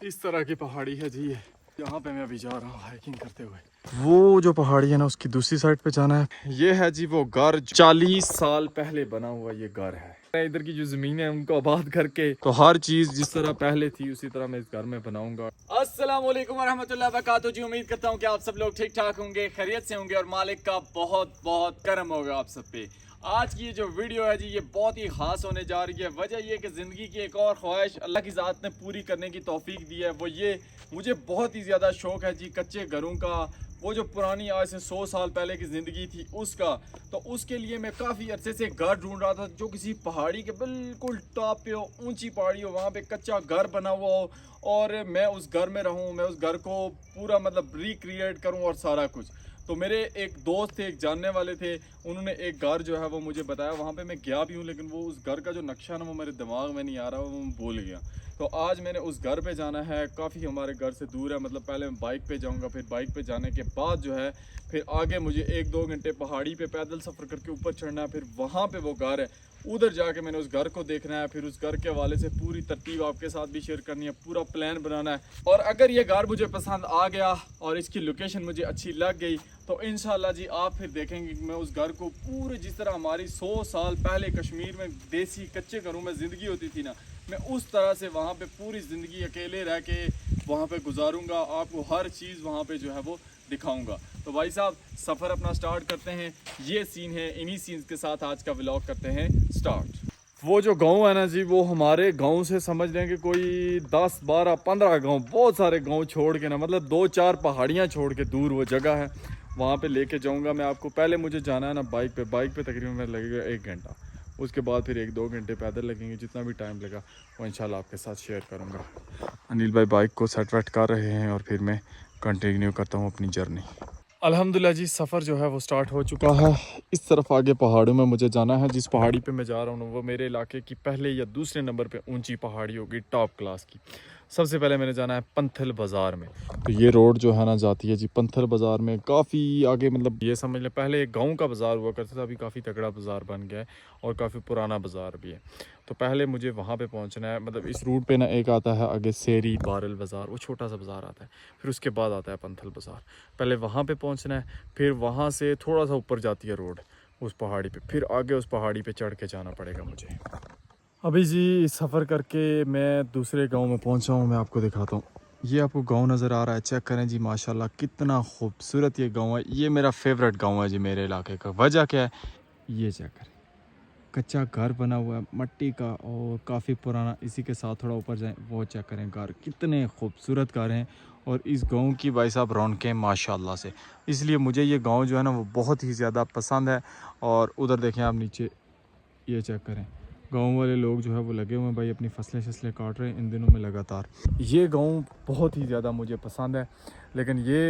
इस तरह की पहाड़ी है जी ये, यहाँ पे मैं अभी जा रहा हूँ हाइकिंग करते हुए। वो जो पहाड़ी है ना उसकी दूसरी साइड पे जाना है। ये है जी वो घर, 40 साल पहले बना हुआ ये घर है। इधर की जो जमीन है उनको आबाद करके, तो हर चीज जिस तरह पहले थी उसी तरह मैं इस घर में बनाऊंगा। अस्सलाम वालेकुम रहमतुल्लाहि व बरकातहू जी। उम्मीद करता हूँ कि आप सब लोग ठीक ठाक होंगे, खैरियत से होंगे और मालिक का बहुत बहुत करम होगा आप सब पे। आज की ये जो वीडियो है जी ये बहुत ही खास होने जा रही है। वजह ये कि ज़िंदगी की एक और ख्वाहिश अल्लाह की ज़ात ने पूरी करने की तौफीक दी है। वो ये, मुझे बहुत ही ज़्यादा शौक़ है जी कच्चे घरों का। वो जो पुरानी आज से 100 साल पहले की ज़िंदगी थी उसका, तो उसके लिए मैं काफ़ी अरसे से घर ढूंढ रहा था जो किसी पहाड़ी के बिल्कुल टॉप पे हो, ऊंची पहाड़ी हो, वहाँ पे कच्चा घर बना हुआ हो और मैं उस घर में रहूँ, मैं उस घर को पूरा मतलब रिक्रिएट करूँ और सारा कुछ। तो मेरे एक दोस्त थे, एक जानने वाले थे, उन्होंने एक घर जो है वो मुझे बताया। वहाँ पे मैं गया भी हूँ लेकिन वो उस घर का जो नक्शा ना वो मेरे दिमाग में नहीं आ रहा, वो मैं भूल गया। तो आज मैंने उस घर पे जाना है। काफ़ी हमारे घर से दूर है, मतलब पहले मैं बाइक पे जाऊँगा, फिर बाइक पे जाने के बाद जो है फिर आगे मुझे 1-2 घंटे पहाड़ी पे पैदल सफ़र करके ऊपर चढ़ना है। फिर वहाँ पे वो घर है, उधर जाके मैंने उस घर को देखना है। फिर उस घर के हवाले से पूरी तरतीब आपके साथ भी शेयर करनी है, पूरा प्लान बनाना है। और अगर ये घर मुझे पसंद आ गया और इसकी लोकेशन मुझे अच्छी लग गई तो इंशाल्लाह जी आप फिर देखेंगे कि मैं उस घर को पूरे, जिस तरह हमारी 100 साल पहले कश्मीर में देसी कच्चे घरों में ज़िंदगी होती थी ना, मैं उस तरह से वहाँ पे पूरी ज़िंदगी अकेले रह के वहाँ पे गुजारूंगा। आपको हर चीज़ वहाँ पे जो है वो दिखाऊंगा। तो भाई साहब सफ़र अपना स्टार्ट करते हैं। ये सीन है, इन्हीं सीन्स के साथ आज का व्लॉग करते हैं स्टार्ट। वो जो गांव है ना जी, वो हमारे गांव से समझ लें कि कोई 10, 12, 15 गांव, बहुत सारे गांव छोड़ के ना, मतलब 2-4 पहाड़ियाँ छोड़ के दूर वो जगह है। वहाँ पे लेके जाऊँगा मैं आपको। पहले मुझे जाना है ना बाइक पे तकरीबन मैं लगेगा 1 घंटा। उसके बाद फिर 1-2 घंटे पैदल लगेंगे। जितना भी टाइम लगा वो इंशाल्लाह आपके साथ शेयर करूँगा। अनिल भाई बाइक को सेट वेट कर रहे हैं और फिर मैं कंटिन्यू करता हूँ अपनी जर्नी। अल्हम्दुलिल्लाह जी सफ़र जो है वो स्टार्ट हो चुका है। इस तरफ आगे पहाड़ों में मुझे जाना है। जिस पहाड़ी पे मैं जा रहा हूँ वो मेरे इलाके की पहले या दूसरे नंबर पे ऊंची पहाड़ी होगी, टॉप क्लास की। सबसे पहले मैंने जाना है पंथल बाज़ार में। तो ये रोड जो है ना जाती है जी पंथल बाज़ार में। काफ़ी आगे, मतलब ये समझ लें पहले एक गाँव का बाज़ार हुआ करता था, अभी काफ़ी तगड़ा बाज़ार बन गया है और काफ़ी पुराना बाज़ार भी है। तो पहले मुझे वहाँ पे पहुँचना है। मतलब इस रूट पे ना एक आता है आगे सेरी बारल बाज़ार, वो छोटा सा बाज़ार आता है। फिर उसके बाद आता है पंथल बाज़ार। पहले वहाँ पे पहुँचना है, फिर वहाँ से थोड़ा सा ऊपर जाती है रोड उस पहाड़ी पे, फिर आगे उस पहाड़ी पे चढ़ के जाना पड़ेगा मुझे। अभी जी सफ़र करके मैं दूसरे गांव में पहुँचा हूँ। मैं आपको दिखाता हूँ। ये आपको गांव नज़र आ रहा है, चेक करें जी माशाल्लाह कितना खूबसूरत ये गांव है। ये मेरा फेवरेट गांव है जी मेरे इलाके का। वजह क्या है, ये चेक करें, कच्चा घर बना हुआ है मट्टी का और काफ़ी पुराना। इसी के साथ थोड़ा ऊपर जाएं, वो चेक करें घर, कितने खूबसूरत घर हैं। और इस गांव की भाई साहब रौनकें माशाल्लाह से, इसलिए मुझे ये गांव जो है ना वो बहुत ही ज़्यादा पसंद है। और उधर देखें आप नीचे, ये चेक करें, गांव वाले लोग जो है वो लगे हुए हैं भाई, अपनी फसलें काट रहे हैं इन दिनों में लगातार। ये गांव बहुत ही ज़्यादा मुझे पसंद है। लेकिन ये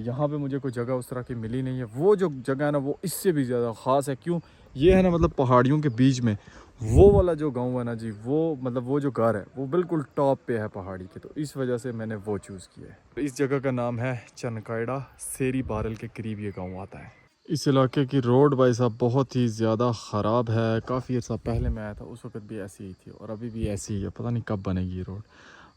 यहाँ पे मुझे कोई जगह उस तरह की मिली नहीं है। वो जो जगह है ना वो इससे भी ज़्यादा ख़ास है। क्यों, ये है ना मतलब पहाड़ियों के बीच में वो वाला जो गांव है ना जी, वो मतलब वो जो घर है वो बिल्कुल टॉप पे है पहाड़ी के। तो इस वजह से मैंने वो चूज़ किया है। इस जगह का नाम है चनकाड़ा, सेरी बारल के करीब ये गाँव आता है। इस इलाके की रोड भाई साहब बहुत ही ज़्यादा ख़राब है। काफ़ी अर्सा पहले मैं आया था उस वक्त भी ऐसी ही थी और अभी भी ऐसी ही है। पता नहीं कब बनेगी ये रोड।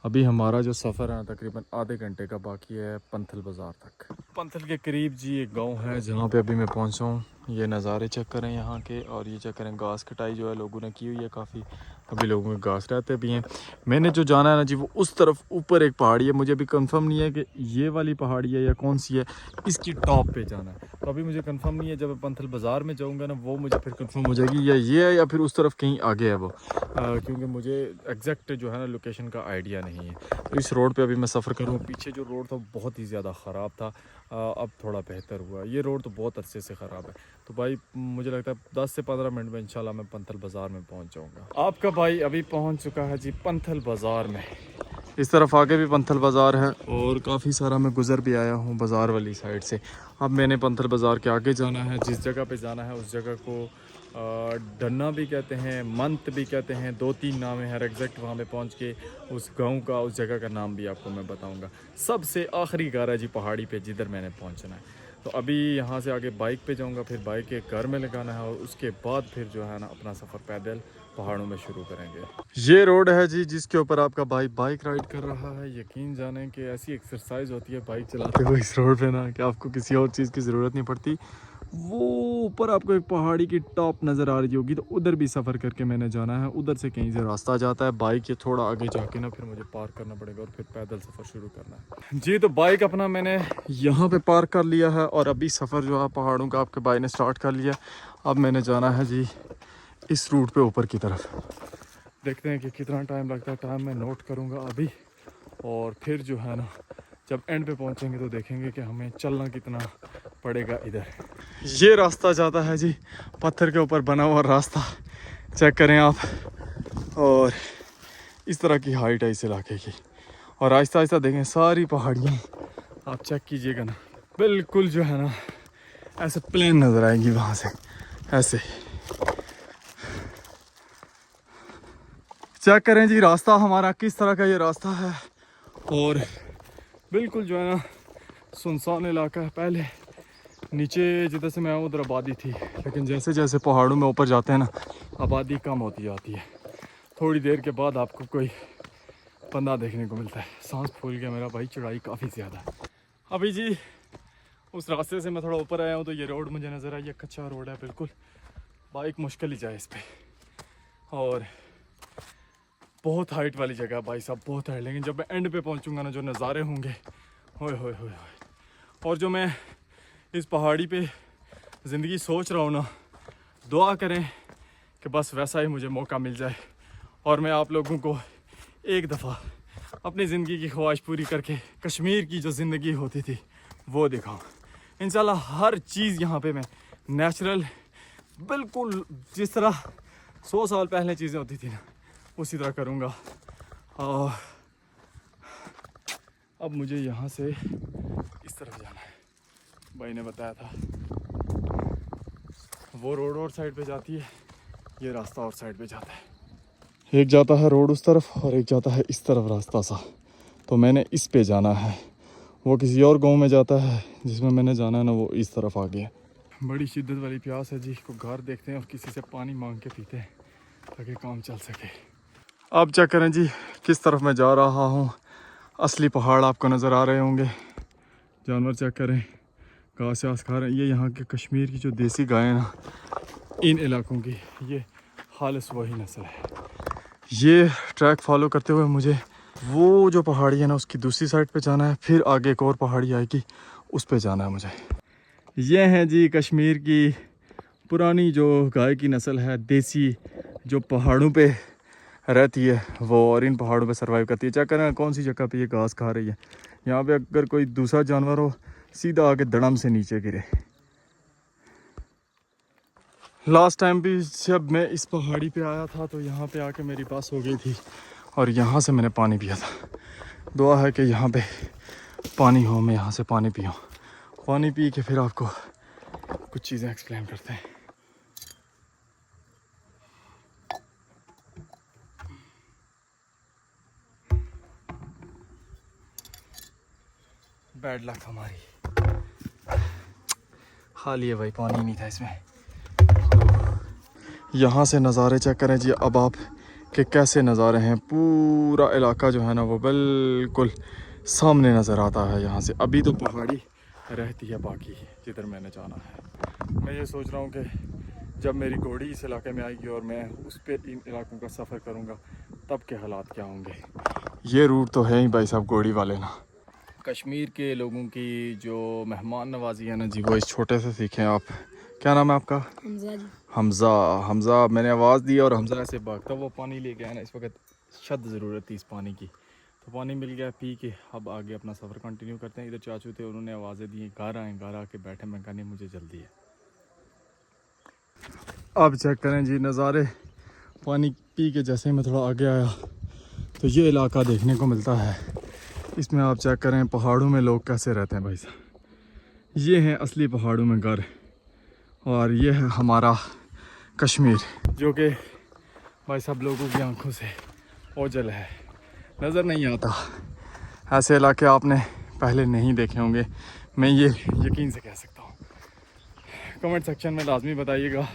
अभी हमारा जो सफ़र है ना तकरीबन आधे घंटे का बाकी है पंथल बाज़ार तक। पंथल के करीब जी एक गांव है जहाँ पे अभी मैं पहुँचा हूँ। ये नज़ारे चेक करें यहाँ के, और ये चेक करें घास कटाई जो है लोगों ने की हुई है काफ़ी। अभी लोगों में घास रहते भी हैं। मैंने जो जाना है ना जी वो उस तरफ ऊपर एक पहाड़ी है। मुझे अभी कंफर्म नहीं है कि ये वाली पहाड़ी है या कौन सी है, इसकी टॉप पे जाना है। तो अभी मुझे कंफर्म नहीं है। जब मैं पंथल बाज़ार में जाऊंगा ना वो मुझे फिर कंफर्म हो जाएगी या ये है या फिर उस तरफ कहीं आगे है वो, क्योंकि मुझे एग्जैक्ट जो है ना लोकेशन का आइडिया नहीं है। तो इस रोड पे अभी मैं सफ़र करूँ। पीछे जो रोड था बहुत ही ज़्यादा ख़राब था, अब थोड़ा बेहतर हुआ। ये रोड तो बहुत अरसे से ख़राब है। तो भाई मुझे लगता है 10 से 15 मिनट में इंशाल्लाह मैं पंथल बाज़ार में पहुंच जाऊंगा। आपका भाई अभी पहुंच चुका है जी पंथल बाज़ार में। इस तरफ आगे भी पंथल बाज़ार है और काफ़ी सारा मैं गुज़र भी आया हूँ बाज़ार वाली साइड से। अब मैंने पंथल बाज़ार के आगे जाना है। जिस जगह पे जाना है उस जगह को डन्ना भी कहते हैं, मंत भी कहते हैं, 2-3 नाम है हर एग्जैक्ट। वहाँ पे पहुँच के उस गांव का, उस जगह का नाम भी आपको मैं बताऊँगा। सबसे आखिरी घर है जी पहाड़ी पे जिधर मैंने पहुँचना है। तो अभी यहाँ से आगे बाइक पे जाऊँगा, फिर बाइक एक घर में लगाना है और उसके बाद फिर जो है ना अपना सफ़र पैदल पहाड़ों में शुरू करेंगे। ये रोड है जी जिसके ऊपर आपका भाई बाइक राइड कर रहा है। यकीन जाने कि ऐसी एक्सरसाइज होती है बाइक चलाते हुए इस रोड पे ना कि आपको किसी और चीज़ की ज़रूरत नहीं पड़ती। वो ऊपर आपको एक पहाड़ी की टॉप नज़र आ रही होगी, तो उधर भी सफ़र करके मैंने जाना है। उधर से कहीं से रास्ता जाता है, बाइक ये थोड़ा आगे जाके ना फिर मुझे पार्क करना पड़ेगा और फिर पैदल सफ़र शुरू करना है जी। तो बाइक अपना मैंने यहाँ पे पार्क कर लिया है और अभी सफ़र जो है पहाड़ों का आपके भाई ने स्टार्ट कर लिया। अब मैंने जाना है जी इस रूट पे ऊपर की तरफ। देखते हैं कि कितना टाइम लगता है। टाइम मैं नोट करूँगा अभी, और फिर जो है ना जब एंड पे पहुँचेंगे तो देखेंगे कि हमें चलना कितना पड़ेगा इधर। ये रास्ता जाता है जी पत्थर के ऊपर बना हुआ रास्ता, चेक करें आप। और इस तरह की हाइट है इस इलाके की, और आहिस्ता आहिस्ता देखें सारी पहाड़ियाँ आप चेक कीजिएगा ना, बिल्कुल जो है ना ऐसे प्लेन नज़र आएंगी वहाँ से ऐसे। चेक करें जी रास्ता हमारा किस तरह का ये रास्ता है, और बिल्कुल जो है ना सुनसान इलाका है। पहले नीचे जिधर से मैं आऊँ उधर आबादी थी, लेकिन जैसे जैसे पहाड़ों में ऊपर जाते हैं ना आबादी कम होती जाती है। थोड़ी देर के बाद आपको कोई बंदा देखने को मिलता है। सांस फूल गया मेरा भाई, चढ़ाई काफ़ी ज़्यादा है। अभी जी उस रास्ते से मैं थोड़ा ऊपर आया हूँ तो ये रोड मुझे नज़र आई, ये कच्चा रोड है बिल्कुल, बाइक मुश्किल ही जाए इस पर। और बहुत हाइट वाली जगह भाई साहब, बहुत हाइट। लेकिन जब मैं एंड पे पहुंचूंगा ना जो नज़ारे होंगे होए होए होए। और जो मैं इस पहाड़ी पे ज़िंदगी सोच रहा हूँ ना, दुआ करें कि बस वैसा ही मुझे मौका मिल जाए और मैं आप लोगों को एक दफ़ा अपनी ज़िंदगी की ख्वाहिश पूरी करके कश्मीर की जो ज़िंदगी होती थी वो दिखाऊँ। इंशाल्लाह हर चीज़ यहाँ पे मैं नेचुरल बिल्कुल जिस तरह 100 साल पहले चीज़ें होती थी ना उसी तरह करूँगा। और अब मुझे यहाँ से इस तरफ जाना है, भाई ने बताया था। वो रोड और साइड पे जाती है, ये रास्ता और साइड पे जाता है। एक जाता है रोड उस तरफ और एक जाता है इस तरफ रास्ता सा, तो मैंने इस पे जाना है। वो किसी और गांव में जाता है जिसमें मैंने जाना है ना वो इस तरफ आ गया। बड़ी शिद्दत वाली प्यास है जी, को घर देखते हैं और किसी से पानी मांग के पीते हैं ताकि काम चल सके। अब चेक करें जी किस तरफ मैं जा रहा हूँ। असली पहाड़ आपको नज़र आ रहे होंगे, जानवर चेक करें घास वास खा रहे हैं। ये यहाँ के कश्मीर की जो देसी गाय है ना, इन इलाकों की ये खालिस वही नस्ल है। ये ट्रैक फॉलो करते हुए मुझे वो जो पहाड़ी है ना उसकी दूसरी साइड पे जाना है, फिर आगे एक और पहाड़ी आएगी उस पे जाना है मुझे। ये हैं जी कश्मीर की पुरानी जो गाय की नस्ल है देसी, जो पहाड़ों पे रहती है वो, और इन पहाड़ों पे सरवाइव करती है। चेक करें कौन सी जगह पे ये घास खा रही है। यहाँ पे अगर कोई दूसरा जानवर हो सीधा आके धड़म से नीचे गिरे। लास्ट टाइम भी जब मैं इस पहाड़ी पे आया था तो यहाँ पे आके मेरी बस हो गई थी और यहाँ से मैंने पानी पिया था। दुआ है कि यहाँ पे पानी हो, मैं यहाँ से पानी पियूँ। पानी पी के फिर आपको कुछ चीज़ें एक्सप्लेन करते हैं। बैड लक हमारी, खाली है भाई, पानी नहीं था इसमें। यहाँ से नज़ारे चेक करें जी अब आप कि कैसे नज़ारे हैं। पूरा इलाका जो है ना वो बिल्कुल सामने नज़र आता है यहाँ से। अभी तो पहाड़ी रहती है बाकी जिधर मैंने जाना है। मैं ये सोच रहा हूँ कि जब मेरी घोड़ी इस इलाके में आएगी और मैं उस पर इन इलाकों का सफ़र करूँगा तब के हालात क्या होंगे। ये रूट तो है ही भाई साहब घोड़ी वाले ना। कश्मीर के लोगों की जो मेहमान नवाजी है ना जी वो इस छोटे से सीखें आप। क्या नाम है आपका? हमजा जी। हमज़ा। हमज़ा मैंने आवाज़ दी और हमज़ा ऐसे भागता वो पानी ले गया ना। इस वक्त शद ज़रूरत थी इस पानी की, तो पानी मिल गया, पी के अब आगे अपना सफ़र कंटिन्यू करते हैं। इधर चाचू थे उन्होंने आवाज़ें दी घर आए, घर आके बैठे। मैं कहने मुझे जल्दी है। अब चेक करें जी नज़ारे। पानी पी के जैसे ही मैं थोड़ा आगे आया तो ये इलाका देखने को मिलता है। इसमें आप चेक करें पहाड़ों में लोग कैसे रहते हैं भाई साहब। ये हैं असली पहाड़ों में घर, और ये है हमारा कश्मीर जो कि भाई साहब लोगों की आंखों से ओझल है, नज़र नहीं आता। ऐसे इलाके आपने पहले नहीं देखे होंगे, मैं ये यकीन से कह सकता हूँ। कमेंट सेक्शन में लाजमी बताइएगा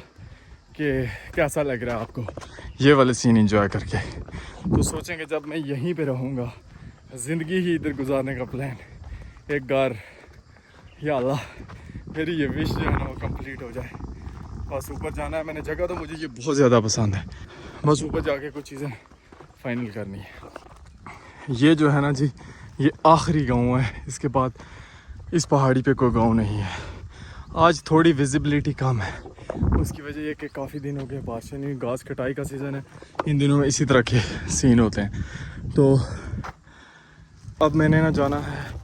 कि कैसा लग रहा है आपको ये वाले सीन एंजॉय करके। तो सोचेंगे जब मैं यहीं पे रहूँगा, ज़िंदगी ही इधर गुजारने का प्लान, एक घर, या अल्लाह मेरी ये विश जो है ना वो कंप्लीट हो जाए। बस ऊपर जाना है मैंने, जगह तो मुझे ये बहुत ज़्यादा पसंद है, बस ऊपर जाके कुछ चीज़ें फाइनल करनी है। ये जो है ना जी, ये आखिरी गांव है, इसके बाद इस पहाड़ी पे कोई गांव नहीं है। आज थोड़ी विजिबिलिटी कम है, उसकी वजह ये कि काफ़ी दिन हो गए बारिश नहीं, घास कटाई का सीज़न है, इन दिनों में इसी तरह के सीन होते हैं। तो अब मैंने ना जाना है,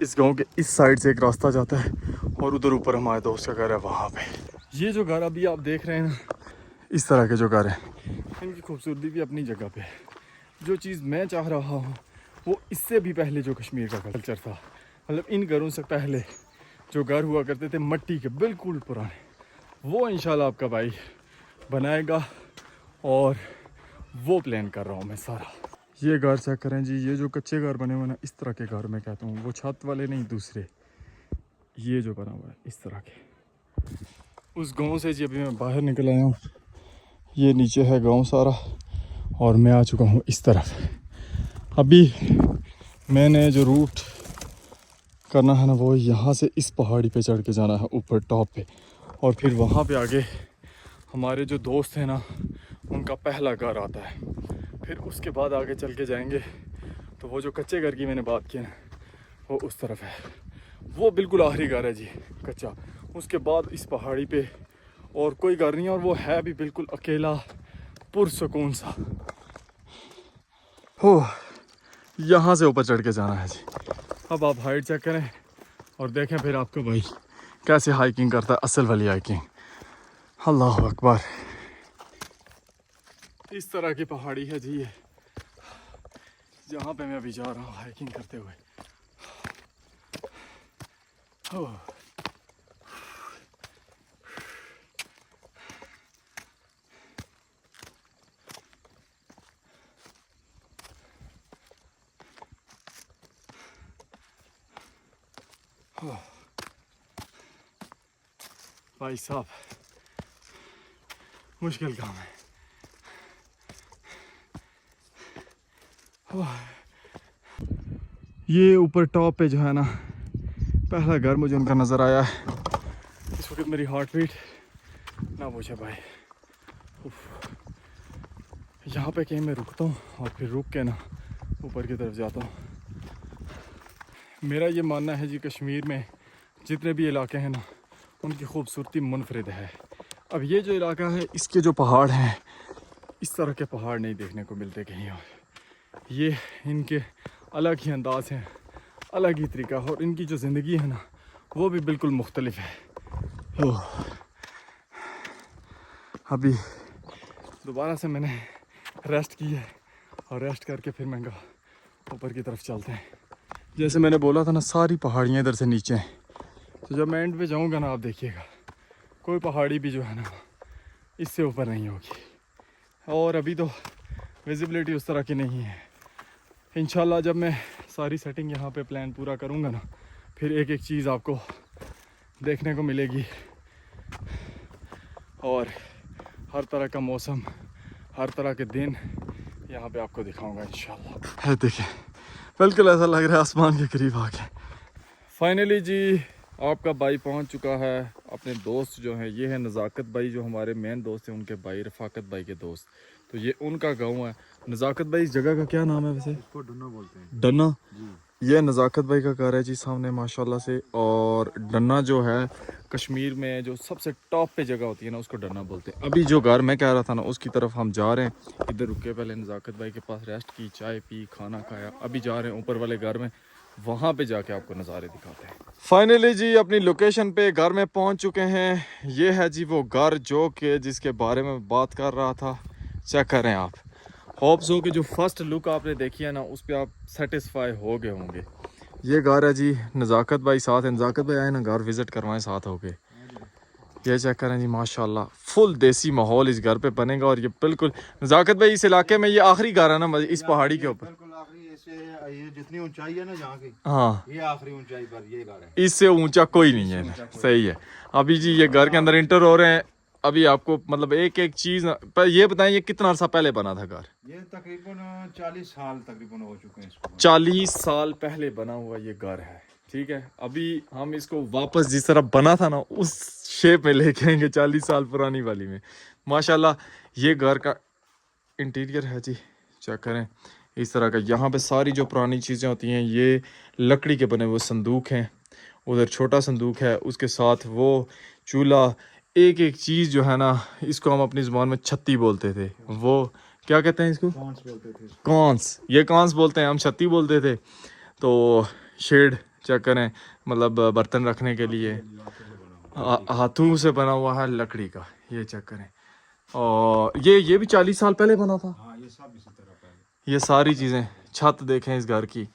इस गांव के इस साइड से एक रास्ता जाता है और उधर ऊपर हमारे दोस्त का घर है वहाँ पे। ये जो घर अभी आप देख रहे हैं ना, इस तरह के जो घर हैं, इनकी खूबसूरती भी अपनी जगह पे। जो चीज़ मैं चाह रहा हूँ वो इससे भी पहले जो कश्मीर का कल्चर था, मतलब इन घरों से पहले जो घर हुआ करते थे मट्टी के बिल्कुल पुराने, वो इंशाल्लाह आपका भाई बनाएगा और वो प्लान कर रहा हूँ मैं सारा। ये घर चेक करें जी, ये जो कच्चे घर बने हुए ना, इस तरह के घर मैं कहता हूँ, वो छत वाले नहीं दूसरे, ये जो बना हुआ है इस तरह के। उस गांव से जी अभी मैं बाहर निकल आया हूँ, ये नीचे है गांव सारा और मैं आ चुका हूँ इस तरफ। अभी मैंने जो रूट करना है ना वो यहाँ से इस पहाड़ी पे चढ़ के जाना है ऊपर टॉप पे, और फिर वहाँ पे आगे हमारे जो दोस्त हैं ना उनका पहला घर आता है। फिर उसके बाद आगे चल के जाएंगे तो वो जो कच्चे घर की मैंने बात की ना वो उस तरफ है, वो बिल्कुल आखिरी घर है जी कच्चा। उसके बाद इस पहाड़ी पे और कोई घर नहीं है, और वो है भी बिल्कुल अकेला पुरसुकून सा। हो यहाँ से ऊपर चढ़ के जाना है जी। अब आप हाइट चेक करें और देखें फिर आपको भाई कैसे हाइकिंग करता है, असल वाली हाइकिंग। अल्लाह अकबर। इस तरह की पहाड़ी है जी ये, जहाँ पे मैं अभी जा रहा हूँ हाइकिंग करते हुए। भाई साहब मुश्किल काम है। ये ऊपर टॉप पे जो है ना पहला घर मुझे उनका नज़र आया है। इस वक्त मेरी हार्ट बीट ना पूछे भाई। यहाँ पे कहीं मैं रुकता हूँ और फिर रुक के ना ऊपर की तरफ जाता हूँ। मेरा ये मानना है जी, कश्मीर में जितने भी इलाके हैं ना उनकी खूबसूरती मुनफरिद है। अब ये जो इलाका है इसके जो पहाड़ हैं, इस तरह के पहाड़ नहीं देखने को मिलते कहीं और। ये इनके अलग ही अंदाज हैं, अलग ही तरीका, और इनकी जो ज़िंदगी है ना वो भी बिल्कुल मुख्तलिफ है। अभी दोबारा से मैंने रेस्ट की है और रेस्ट करके फिर मैं ऊपर की तरफ चलते हैं। जैसे मैंने बोला था ना, सारी पहाड़ियाँ इधर से नीचे हैं, तो जब मैं एंड पे जाऊँगा ना आप देखिएगा कोई पहाड़ी भी जो है ना इससे ऊपर नहीं होगी। और अभी तो विजिबिलिटी उस तरह की नहीं है। इंशाल्लाह जब मैं सारी सेटिंग यहाँ पे प्लान पूरा करूँगा ना, फिर एक एक चीज़ आपको देखने को मिलेगी और हर तरह का मौसम, हर तरह के दिन यहाँ पे आपको दिखाऊंगा इंशाल्लाह। है देखिए बिल्कुल ऐसा लग रहा है आसमान के करीब आ गए। फाइनली जी आपका भाई पहुँच चुका है। अपने दोस्त जो हैं, ये है नज़ाकत भाई जो हमारे मेन दोस्त हैं, उनके भाई रफ़ाकत भाई के दोस्त। तो ये उनका गांव है। नज़ाकत भाई इस जगह का क्या नाम है वैसे? इसको डन्ना बोलते हैं। डन्ना जी। ये नज़ाकत भाई का घर है जी सामने माशाल्लाह से। और डन्ना जो है कश्मीर में जो सबसे टॉप पे जगह होती है ना उसको डन्ना बोलते हैं। अभी जो घर मैं कह रहा था ना उसकी तरफ हम जा रहे हैं। इधर रुके, पहले नज़ाकत भाई के पास रेस्ट की, चाय पी, खाना खाया, अभी जा रहे हैं ऊपर वाले घर में, वहाँ पे जाके आपको नज़ारे दिखाते हैं। फाइनली जी अपनी लोकेशन पे घर में पहुँच चुके हैं। ये है जी वो घर जो कि जिसके बारे में बात कर रहा था। चेक करें आप, होप्स हो कि जो फर्स्ट लुक आपने देखी है ना उस पर आप सेटिस्फाई हो गए होंगे। ये घर है जी, नज़ाकत भाई साथ है। नज़ाकत भाई आए ना घर विज़िट करवाएं साथ हो गए। ये चेक करें जी माशाल्लाह फुल देसी माहौल इस घर पे बनेगा। और ये बिल्कुल नज़ाकत भाई इस इलाके में ये आखिरी घर है ना इस पहाड़ी के ऊपर? बिल्कुल आखिरी, ये जितनी ऊंचाई है ना यहाँ की, हाँ ये आखिरी ऊंचाई पर ये घर है। इससे ऊंचा कोई नहीं है। सही है। अभी जी ये घर के अंदर इंटर हो रहे हैं। अभी आपको मतलब एक एक चीज पर ये बताएं, ये कितना अर्सा पहले बना था घर? ये तकरीबन 40 साल तकरीबन हो चुके हैं इसको। 40 साल पहले बना हुआ ये घर है, ठीक है। अभी हम इसको वापस जिस तरह बना था ना उस शेप में लेके आएंगे 40 साल पुरानी वाली में। माशाल्लाह ये घर का इंटीरियर है जी, चेक करें इस तरह का। यहाँ पे सारी जो पुरानी चीज़ें होती हैं ये लकड़ी के बने हुए संदूक हैं, उधर छोटा संदूक है, उसके साथ वो चूल्हा, एक एक चीज़ जो है ना इसको हम अपनी ज़ुबान में छत्ती बोलते थे, वो क्या कहते हैं इसको? कौन से बोलते थे इसको? कॉन्स, ये कॉन्स बोलते हैं, हम छत्ती बोलते थे। तो शेड चेक करें, मतलब बर्तन रखने के लिए हाथों से बना हुआ है लकड़ी का, ये चेक करें। और ये भी 40 साल पहले बना था। हाँ ये सब इसी तरह पहले। ये सारी चीज़ें, छत देखें इस घर की,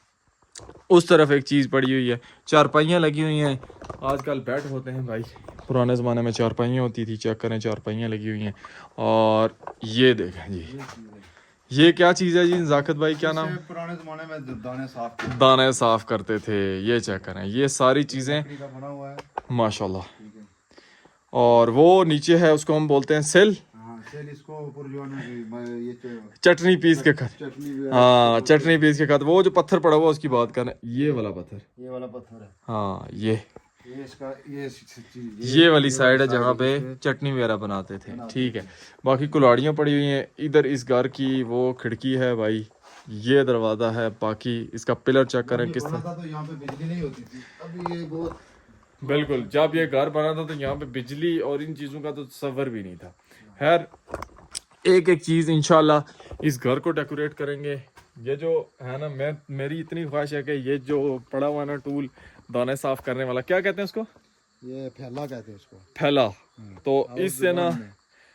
उस तरफ एक चीज़ पड़ी हुई है, चारपाइयाँ लगी हुई हैं। आजकल बेड होते हैं भाई, पुराने ज़माने में चारपाइयाँ होती थी, चेक करें चारपाइयाँ लगी हुई हैं। और ये देखें जी, ये क्या चीज़ है जी नज़ाकत भाई, क्या नाम? पुराने जमाने में दाने साफ करते थे, ये चेक करें, ये सारी चीज़ें लकड़ी का बना हुआ है। माशाल्लाह। ठीक है। और वो नीचे है उसको हम बोलते हैं सिल, हाँ सेल, इसको ऊपर जो है ना ये चटनी पीस के खा, चटनी भी है। हाँ चटनी पीस के खाते। वो जो पत्थर पड़ा हुआ उसकी बात कर रहे हैं, ये वाला पत्थर, ये वाला पत्थर है। हाँ ये इसका ये वाली साइड है जहाँ पे चटनी वगैरह बनाते थे, ठीक है। बाकी कुल्हाड़ियाँ पड़ी हुई हैं इधर। इस घर की वो खिड़की है भाई, ये दरवाज़ा है, बाकी इसका पिलर चेक करें किस तरह। तो यहाँ पे बिजली नहीं होती थी, अभी ये बहुत बिल्कुल, जब ये घर बना था तो यहाँ पे बिजली और इन चीज़ों का तो तसव्वुर भी नहीं था। खैर एक एक चीज़ इंशाल्लाह इस घर को डेकोरेट करेंगे। ये जो है ना, मेरी इतनी ख्वाहिश है कि ये जो पड़ा हुआ ना टूल दाने साफ करने वाला, क्या कहते हैं उसको? ये फैला कहते हैं इसको, फैला। तो इससे ना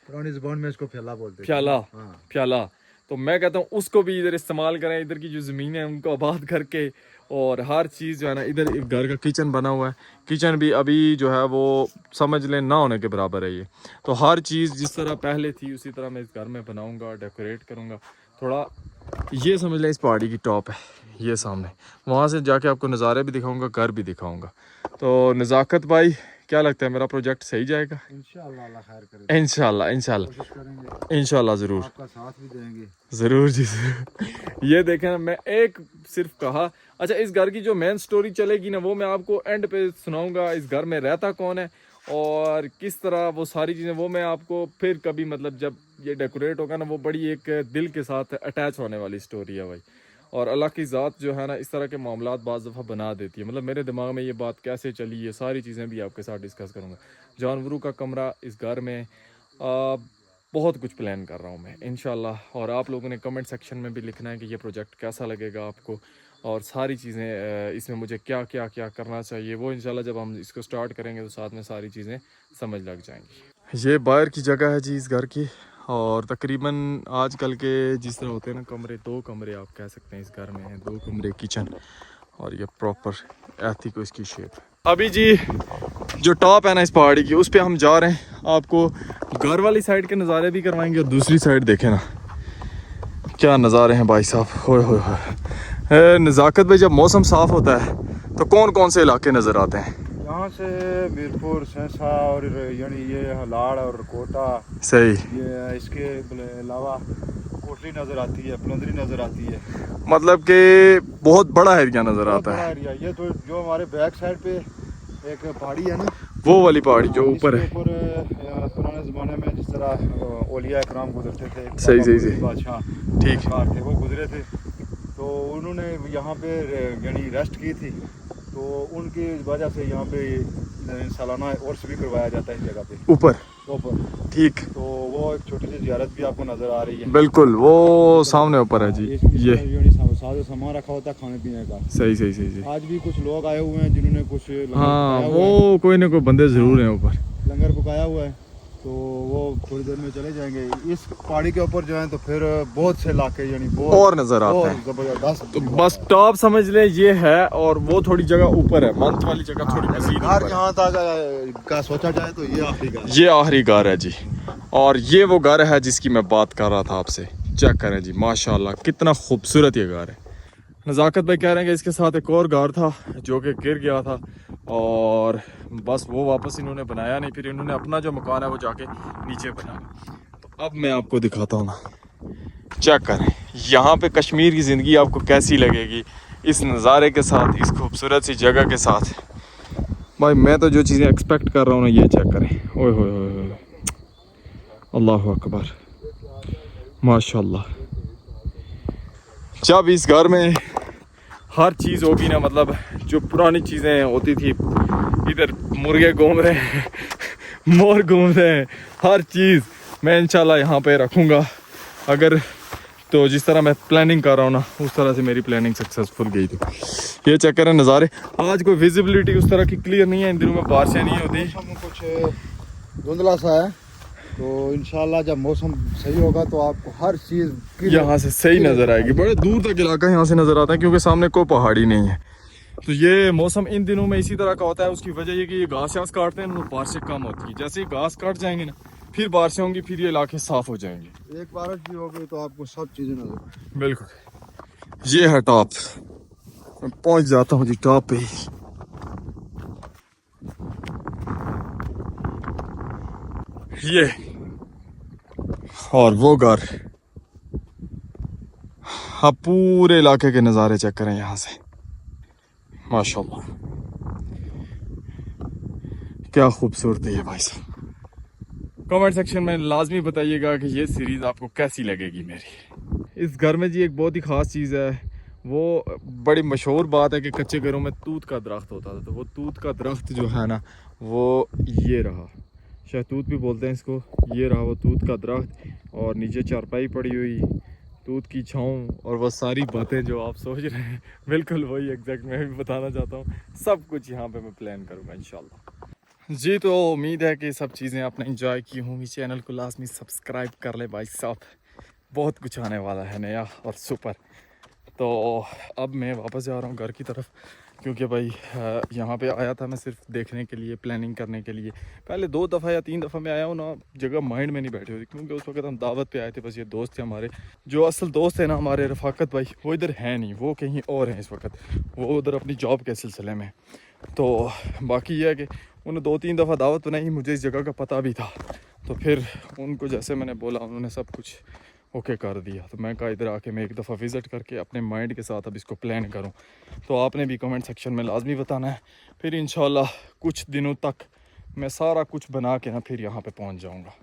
पुरानी जुबान में इसको फैला बोलते हैं। प्याला, हाँ। प्याला। तो मैं कहता हूँ उसको भी इधर इस्तेमाल करें, इधर की जो ज़मीन है उनको आबाद करके, और हर चीज़ जो है ना, इधर एक घर का किचन बना हुआ है, किचन भी अभी जो है वो समझ लें ना होने के बराबर है ये। तो हर चीज़ जिस तरह पहले थी उसी तरह मैं इस घर में बनाऊँगा, डेकोरेट करूँगा। थोड़ा ये समझ लें इस पहाड़ी की टॉप है ये सामने, वहाँ से जाके आपको नज़ारे भी दिखाऊँगा, घर भी दिखाऊँगा। तो नज़ाकत भाई क्या लगता है मेरा प्रोजेक्ट सही जाएगा? इंशाअल्लाह अल्लाह खैर करे, इंशाल्लाह इंशाल्लाह कोशिश करेंगे, इंशाल्लाह ज़रूर, आपका साथ भी देंगे। ज़रूर जी ज़रूर। ये देखें ना, मैं एक सिर्फ कहा, अच्छा इस घर की जो मेन स्टोरी चलेगी ना वो मैं आपको एंड पे सुनाऊंगा। इस घर में रहता कौन है और किस तरह, वो सारी चीज़ें वो मैं आपको फिर कभी, मतलब जब ये डेकोरेट होगा ना, वो बड़ी एक दिल के साथ अटैच होने वाली स्टोरी है भाई। और अल्लाह की ज़ात जो है ना इस तरह के मामलात बाज़ दफ़ा बना देती है। मतलब मेरे दिमाग में ये बात कैसे चली, ये सारी चीज़ें भी आपके साथ डिस्कस करूँगा। जानवरों का कमरा इस घर में, बहुत कुछ प्लान कर रहा हूँ मैं इंशाल्लाह। और आप लोगों ने कमेंट सेक्शन में भी लिखना है कि ये प्रोजेक्ट कैसा लगेगा आपको, और सारी चीज़ें इसमें मुझे क्या क्या क्या करना चाहिए, वो इंशाल्लाह जब हम इसको स्टार्ट करेंगे तो साथ में सारी चीज़ें समझ लग जाएंगी। ये बाहर की जगह है जी इस घर की, और तकरीबन आजकल के जिस तरह होते हैं ना कमरे, 2 कमरे आप कह सकते हैं इस घर में हैं, 2 कमरे किचन, और ये प्रॉपर ऐथी को इसकी शेप है। अभी जी जो टॉप है ना इस पहाड़ी की, उस पे हम जा रहे हैं, आपको घर वाली साइड के नज़ारे भी करवाएंगे, और दूसरी साइड देखें ना क्या नज़ारे हैं भाई साहब, होए होए होए। नज़ाकत भाई जब मौसम साफ़ होता है तो कौन कौन से इलाके नज़र आते हैं? यहाँ से मीरपुर, सेंसा और यानी ये हलाड़ और कोटा, सही, ये इसके अलावा कोटली नज़र आती है, पलंदरी नज़र आती है। मतलब कि बहुत बड़ा एरिया नज़र आता है। एरिया ये तो जो हमारे बैक साइड पे एक पहाड़ी है ना, वो वाली पहाड़ी जो ऊपर है, पुराने ज़माने में जिस तरह औलिया इकराम गुजरते थे, सही सही सही, बादशाह ठीक थे, वो गुजरे थे, तो उन्होंने यहाँ पे यानी रेस्ट की थी, तो उनकी वजह से यहाँ पे सालाना उर्स भी करवाया जाता है इस जगह पे ऊपर, ठीक। तो वो एक छोटी सी ज़ियारत भी आपको नज़र आ रही है, बिल्कुल वो सामने ऊपर है जी, ये साजो सामान रखा होता है खाने पीने का। सही सही सही सही। आज भी कुछ लोग आए हुए हैं जिन्होंने कुछ हाँ वो कोई ना कोई बंदे ज़रूर हैं ऊपर, लंगर पकाया हुआ है, तो वो थोड़ी देर में चले जाएंगे। इस पहाड़ी के ऊपर जाएं तो फिर बहुत से इलाके यानी और नज़र आते हैं, जबरदस्त। तो बस टॉप समझ ले ये है, और वो थोड़ी जगह ऊपर है, मंथ वाली जगह थोड़ी मज़ीद ऊपर है। यहाँ तक का सोचा जाए तो ये आखिरी घर, ये आखिरी घर है जी, और ये वो घर है जिसकी मैं बात कर रहा था आपसे। चेक करें जी माशाल्लाह कितना खूबसूरत ये घर है। नज़ाकत भाई कह रहे हैं कि इसके साथ एक और गार था जो कि गिर गया था और बस वो वापस इन्होंने बनाया नहीं, फिर इन्होंने अपना जो मकान है वो जाके नीचे बनाया। तो अब मैं आपको दिखाता हूँ ना, चेक करें यहाँ पे कश्मीर की ज़िंदगी आपको कैसी लगेगी इस नज़ारे के साथ, इस खूबसूरत सी जगह के साथ। भाई मैं तो जो चीज़ें एक्सपेक्ट कर रहा हूँ ना, ये चेक करें। ओए होए होए होए, अल्लाह अकबर, माशाल्लाह। जब इस घर में हर चीज़ होगी ना, मतलब जो पुरानी चीज़ें होती थी, इधर मुर्गे घूम रहे हैं, मोर घूम रहे हैं, हर चीज़ मैं इंशाल्लाह यहाँ पे रखूँगा। अगर तो जिस तरह मैं प्लानिंग कर रहा हूँ ना, उस तरह से मेरी प्लानिंग सक्सेसफुल गई थी। ये चेक करें नज़ारे। आज कोई विजिबिलिटी उस तरह की क्लियर नहीं है, इन दिनों में बारिशें नहीं होती, मौसम कुछ धुंधला सा है, तो इंशाल्लाह जब मौसम सही होगा तो आपको हर चीज़ यहाँ से सही नज़र आएगी। बड़े दूर तक इलाका यहाँ से नज़र आता है क्योंकि सामने कोई पहाड़ी नहीं है। तो ये मौसम इन दिनों में इसी तरह का होता है। उसकी वजह ये कि ये घास वास काटते हैं ना, तो बारिशें कम होती है। जैसे ही घास काट जाएंगे ना, फिर बारिशें होंगी, फिर ये इलाके साफ हो जाएंगे। एक बारिश भी हो गई तो आपको सब चीज़ें नजर। बिल्कुल। ये है टॉप, मैं पहुंच जाता हूँ जी टॉप पे ही। ये और वो घर। आप पूरे इलाके के नज़ारे चेक करें यहाँ से, माशाल्लाह क्या खूबसूरती है भाई साहब। कमेंट सेक्शन में लाजमी बताइएगा कि ये सीरीज़ आपको कैसी लगेगी मेरी। इस घर में जी एक बहुत ही ख़ास चीज़ है, वो बड़ी मशहूर बात है कि कच्चे घरों में तूत का दरख्त होता था। तो वो तूत का दरख्त जो है ना, वो ये रहा, शहतूत भी बोलते हैं इसको। ये रहा वो तूत का दरख्त, और नीचे चारपाई पड़ी हुई, तूत की छाँव, और वो सारी बातें जो आप सोच रहे हैं, बिल्कुल वही एग्जैक्ट मैं भी बताना चाहता हूँ। सब कुछ यहाँ पे मैं प्लान करूँगा इंशाल्लाह जी। तो उम्मीद है कि सब चीज़ें आपने एंजॉय की होंगी। चैनल को लाजमी सब्सक्राइब कर ले भाई साहब, बहुत कुछ आने वाला है नया और सुपर। तो अब मैं वापस जा रहा हूँ घर की तरफ, क्योंकि भाई यहाँ पे आया था मैं सिर्फ देखने के लिए, प्लानिंग करने के लिए। पहले 2 दफ़ा या 3 दफ़ा मैं आया हूँ ना, जगह माइंड में नहीं बैठी हुई, क्योंकि उस वक्त हम दावत पे आए थे। बस ये दोस्त थे हमारे, जो असल दोस्त है ना हमारे, रफ़ाकत भाई, वो इधर है नहीं, वो कहीं और हैं इस वक्त, वो उधर अपनी जॉब के सिलसिले में। तो बाकी ये है कि उन्होंने 2-3 दफ़ा दावत बनाई, मुझे इस जगह का पता भी था। तो फिर उनको जैसे मैंने बोला, उन्होंने सब कुछ ओके कर दिया। तो मैं कहा इधर आके मैं एक दफ़ा विज़िट करके अपने माइंड के साथ अब इसको प्लान करूं। तो आपने भी कमेंट सेक्शन में लाजमी बताना है। फिर इंशाल्लाह कुछ दिनों तक मैं सारा कुछ बना के ना फिर यहाँ पे पहुँच जाऊँगा।